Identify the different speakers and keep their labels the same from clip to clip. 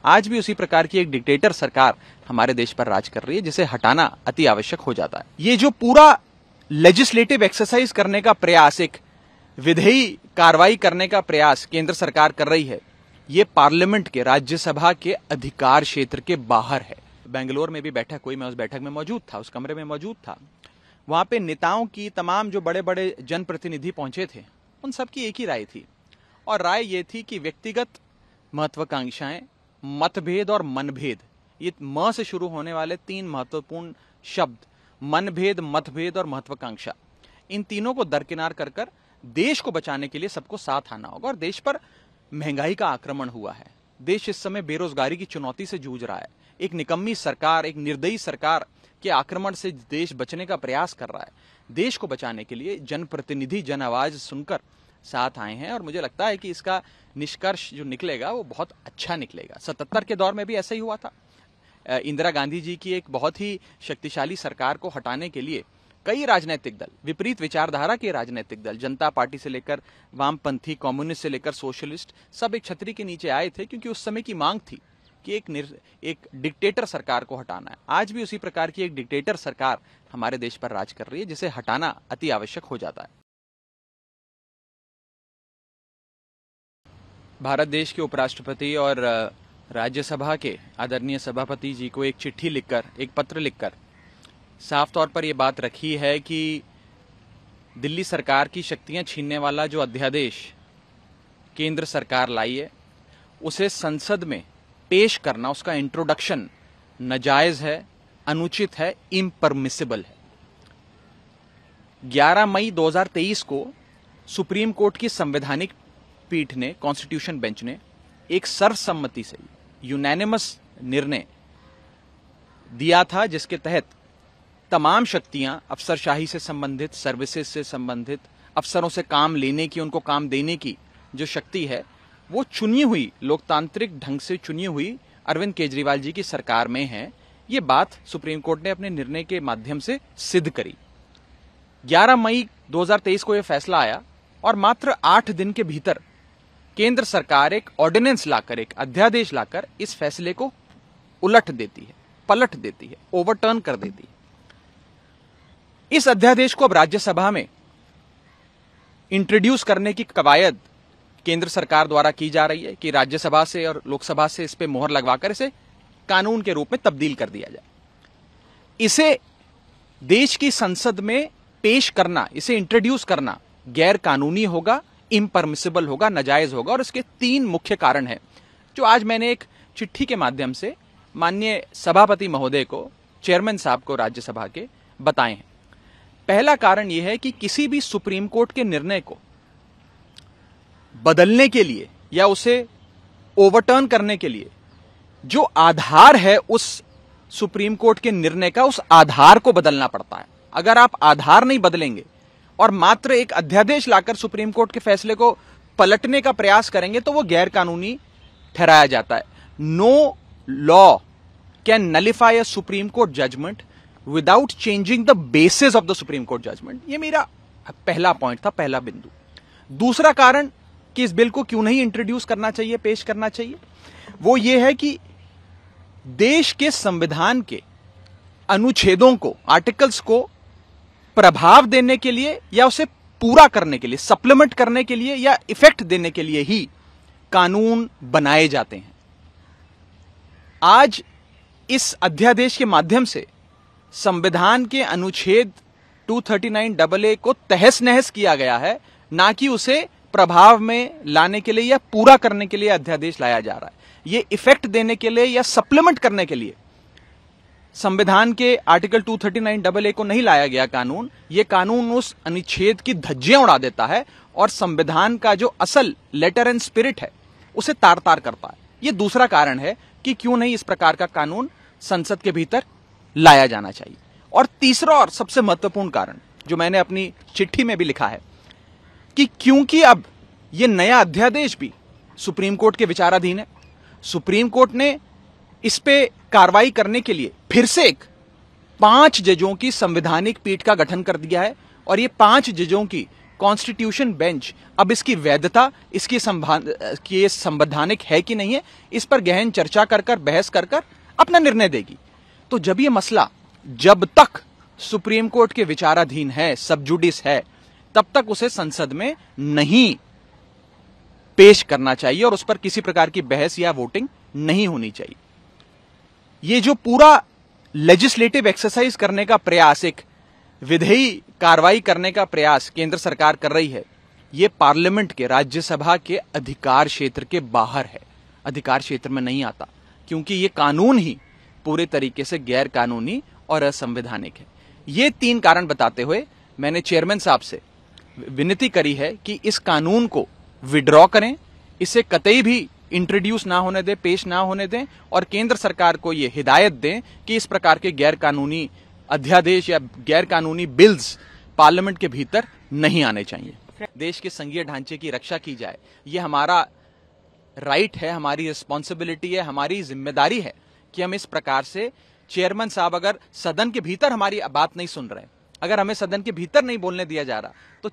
Speaker 1: आज भी उसी प्रकार की एक डिक्टेटर सरकार हमारे देश पर राज कर रही है, जिसे हटाना अति आवश्यक हो जाता है। ये जो पूरा लेजिस्लेटिव एक्सरसाइज करने का प्रयास, एक विधेयी कार्रवाई करने का प्रयास केंद्र सरकार कर रही है, ये पार्लियामेंट के, राज्यसभा के अधिकार क्षेत्र के बाहर है। बेंगलोर में भी बैठक हुई, मैं उस बैठक में मौजूद था, उस कमरे में मौजूद था। वहां पे नेताओं की, तमाम जो बड़े बड़े जनप्रतिनिधि पहुंचे थे, उन सबकी एक ही राय थी, और राय ये थी कि व्यक्तिगत महत्वाकांक्षाएं, मतभेद और मनभेद, ये म से शुरू होने वाले तीन महत्वपूर्ण शब्द, मनभेद, मतभेद और महत्वाकांक्षा, इन तीनों को दरकिनार कर कर देश को बचाने के लिए सबको साथ आना होगा। और देश पर महंगाई का आक्रमण हुआ है, देश इस समय बेरोजगारी की चुनौती से जूझ रहा है, एक निकम्मी सरकार, एक निर्दयी सरकार के आक्रमण से देश बचने का प्रयास कर रहा है। देश को बचाने के लिए जनप्रतिनिधि जन आवाज सुनकर साथ आए हैं, और मुझे लगता है कि इसका निष्कर्ष जो निकलेगा वो बहुत अच्छा निकलेगा। 77 के दौर में भी ऐसा ही हुआ था। इंदिरा गांधी जी की एक बहुत ही शक्तिशाली सरकार को हटाने के लिए कई राजनीतिक दल, विपरीत विचारधारा के राजनीतिक दल, जनता पार्टी से लेकर वामपंथी, कम्युनिस्ट से लेकर सोशलिस्ट, सब एक छतरी के नीचे आए थे, क्योंकि उस समय की मांग थी कि एक डिक्टेटर सरकार को हटाना है। आज भी उसी प्रकार की एक डिक्टेटर सरकार हमारे देश पर राज कर रही है, जिसे हटाना अति आवश्यक हो जाता है। भारत देश के उपराष्ट्रपति और राज्यसभा के आदरणीय सभापति जी को एक चिट्ठी लिखकर, एक पत्र लिखकर साफ तौर पर यह बात रखी है कि दिल्ली सरकार की शक्तियां छीनने वाला जो अध्यादेश केंद्र सरकार लाई है, उसे संसद में पेश करना, उसका इंट्रोडक्शन नाजायज है, अनुचित है, इम्परमिसिबल है। 11 मई 2023 को सुप्रीम कोर्ट की संवैधानिक पीठ ने, कॉन्स्टिट्यूशन बेंच ने, एक सर्वसम्मति से यूनानिमस निर्णय दिया था, जिसके तहत तमाम शक्तियां, अफसरशाही से संबंधित, सर्विसेज से संबंधित, अफसरों से काम लेने की, उनको काम देने की जो शक्ति है, वो चुनी हुई, लोकतांत्रिक ढंग से चुनी हुई अरविंद केजरीवाल जी की सरकार में है। ये बात सुप्रीम कोर्ट ने अपने निर्णय के माध्यम से सिद्ध करी। 11 मई 2023 को यह फैसला आया, और मात्र 8 दिन के भीतर केंद्र सरकार एक ऑर्डिनेंस लाकर, एक अध्यादेश लाकर इस फैसले को उलट देती है, पलट देती है, ओवरटर्न कर देती है। इस अध्यादेश को अब राज्यसभा में इंट्रोड्यूस करने की कवायद केंद्र सरकार द्वारा की जा रही है कि राज्यसभा से और लोकसभा से इस पे मोहर लगवाकर इसे कानून के रूप में तब्दील कर दिया जाए। इसे देश की संसद में पेश करना, इसे इंट्रोड्यूस करना गैर कानूनी होगा, इम्परमिसिबल होगा, नाजायज होगा, और इसके 3 मुख्य कारण हैं, जो आज मैंने एक चिट्ठी के माध्यम से माननीय सभापति महोदय को, चेयरमैन साहब को राज्यसभा के, बताए हैं। पहला कारण यह है कि किसी भी सुप्रीम कोर्ट के निर्णय को बदलने के लिए या उसे ओवरटर्न करने के लिए जो आधार है उस सुप्रीम कोर्ट के निर्णय का, उस आधार को बदलना पड़ता है। अगर आप आधार नहीं बदलेंगे और मात्र एक अध्यादेश लाकर सुप्रीम कोर्ट के फैसले को पलटने का प्रयास करेंगे, तो वो गैर कानूनी ठहराया जाता है। No law can nullify a Supreme Court judgement without changing the basis of the Supreme Court judgement. ये मेरा पहला पॉइंट था, पहला बिंदु। दूसरा कारण कि इस बिल को क्यों नहीं इंट्रोड्यूस करना चाहिए, पेश करना चाहिए, वो ये है कि देश के संविधान के अनुच्छेदों को, आर्टिकल्स को प्रभाव देने के लिए या उसे पूरा करने के लिए, सप्लीमेंट करने के लिए या इफेक्ट देने के लिए ही कानून बनाए जाते हैं। आज इस अध्यादेश के माध्यम से संविधान के अनुच्छेद 239AA को तहस नहस किया गया है, ना कि उसे प्रभाव में लाने के लिए या पूरा करने के लिए अध्यादेश लाया जा रहा है। यह इफेक्ट देने के लिए या सप्लीमेंट करने के लिए संविधान के आर्टिकल 239AA को नहीं लाया गया कानून। यह कानून उस अनुच्छेद की धज्जियां उड़ा देता है और संविधान का जो असल लेटर एंड स्पिरिट है उसे तार तार करता है। यह दूसरा कारण है कि क्यों नहीं इस प्रकार का कानून संसद के भीतर लाया जाना चाहिए। और तीसरा और सबसे महत्वपूर्ण कारण, जो मैंने अपनी चिट्ठी में भी लिखा है, कि क्योंकि अब यह नया अध्यादेश भी सुप्रीम कोर्ट के विचाराधीन है, सुप्रीम कोर्ट ने इस पे कार्रवाई करने के लिए फिर से एक 5 जजों की संवैधानिक पीठ का गठन कर दिया है, और ये 5 जजों की कॉन्स्टिट्यूशन बेंच अब इसकी वैधता, इसकी संवैधानिक है कि नहीं है, इस पर गहन चर्चा कर बहस कर अपना निर्णय देगी। तो जब ये मसला जब तक सुप्रीम कोर्ट के विचाराधीन है, सब जुडिस है, तब तक उसे संसद में नहीं पेश करना चाहिए और उस पर किसी प्रकार की बहस या वोटिंग नहीं होनी चाहिए। ये जो पूरा लेजिस्लेटिव एक्सरसाइज करने का प्रयास, एक विधेयी कार्रवाई करने का प्रयास केंद्र सरकार कर रही है, ये पार्लियामेंट के, राज्यसभा के अधिकार क्षेत्र के बाहर है, अधिकार क्षेत्र में नहीं आता, क्योंकि ये कानून ही पूरे तरीके से गैर कानूनी और असंवैधानिक है। ये 3 कारण बताते हुए मैंने चेयरमैन साहब से विनती करी है कि इस कानून को विड्रॉ करें, इसे कतई भी इंट्रोड्यूस ना होने दें, पेश ना होने दें, और केंद्र सरकार को यह हिदायत दें कि इस प्रकार के गैर कानूनी अध्यादेश या गैर कानूनी बिल्स पार्लियामेंट के भीतर नहीं आने चाहिए। देश के संघीय ढांचे की रक्षा की जाए, यह हमारा राइट है, हमारी रिस्पॉन्सिबिलिटी है, हमारी जिम्मेदारी है कि हम इस प्रकार से, चेयरमैन साहब अगर सदन के भीतर हमारी बात नहीं सुन रहे, अगर हमें सदन के भीतर नहीं बोलने दिया जा रहा, तो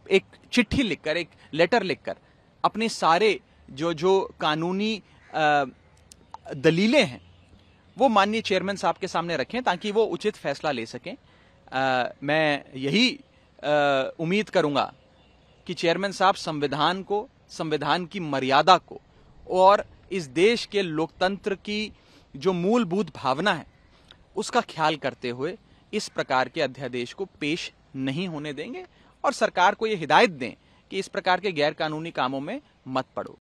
Speaker 1: एक चिट्ठी लिखकर, एक लेटर लिखकर अपने सारे जो कानूनी दलीलें हैं वो माननीय चेयरमैन साहब के सामने रखें, ताकि वो उचित फैसला ले सकें। मैं यही उम्मीद करूंगा कि चेयरमैन साहब संविधान को, संविधान की मर्यादा को और इस देश के लोकतंत्र की जो मूलभूत भावना है उसका ख्याल करते हुए इस प्रकार के अध्यादेश को पेश नहीं होने देंगे और सरकार को यह हिदायत दें कि इस प्रकार के गैर कानूनी कामों में मत पड़ो।